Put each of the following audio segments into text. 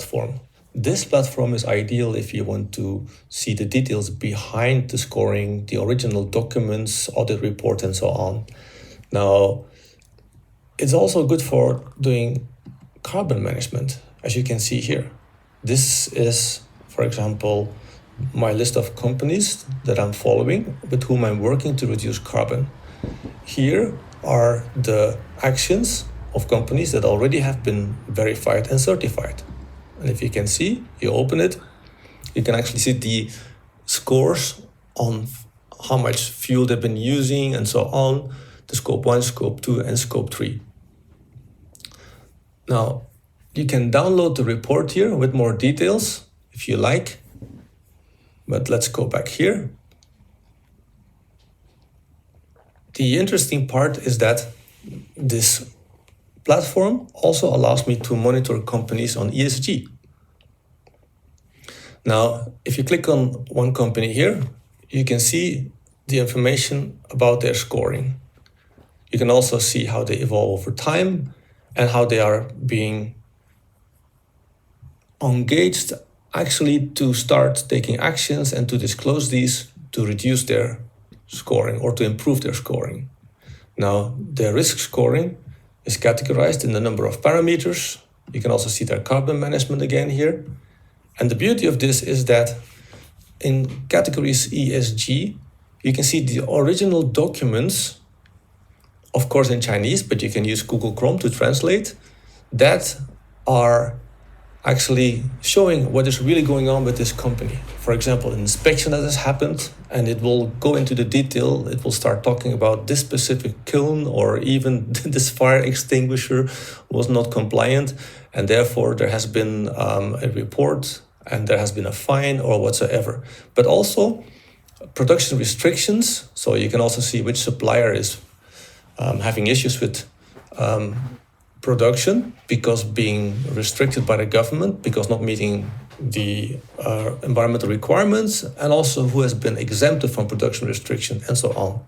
platform. This platform is ideal if you want to see the details behind the scoring, the original documents, audit report, and so on. Now, it's also good for doing carbon management, as you can see here. This is, for example, my list of companies that I'm following, with whom I'm working to reduce carbon. Here are the actions of companies that already have been verified and certified. And if you can see, you open it, you can actually see the scores on how much fuel they've been using and so on, the scope 1, scope 2, and scope 3. Now, you can download the report here with more details if you like, but let's go back here. The interesting part is that this platform also allows me to monitor companies on ESG. Now, if you click on one company here, you can see the information about their scoring. You can also see how they evolve over time and how they are being engaged actually to start taking actions and to disclose these to reduce their scoring or to improve their scoring. Now, their risk scoring is categorized in the number of parameters. You can also see their carbon management again here. And the beauty of this is that in categories ESG, you can see the original documents, of course in Chinese, but you can use Google Chrome to translate, that are actually showing what is really going on with this company. For example, an inspection that has happened, and it will go into the detail. It will start talking about this specific kiln, or even this fire extinguisher was not compliant, and therefore there has been a report and there has been a fine or whatsoever. But also production restrictions, so you can also see which supplier is having issues with production because being restricted by the government, because not meeting the environmental requirements, and also who has been exempted from production restriction, and so on.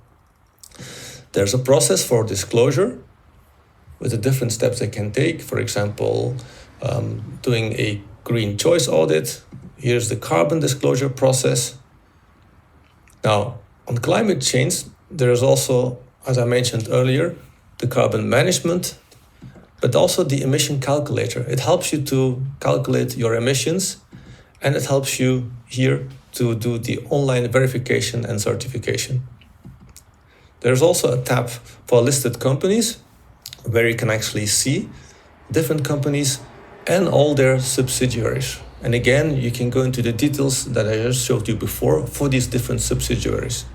There's a process for disclosure with the different steps they can take. For example, doing a green choice audit. Here's the carbon disclosure process. Now, on climate change, there is also, as I mentioned earlier, the carbon management, but also the emission calculator. It helps you to calculate your emissions, and it helps you here to do the online verification and certification. There's also a tab for listed companies where you can actually see different companies and all their subsidiaries. And again, you can go into the details that I just showed you before for these different subsidiaries.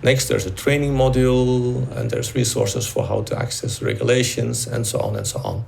Next, there's a training module, and there's resources for how to access regulations, and so on and so on.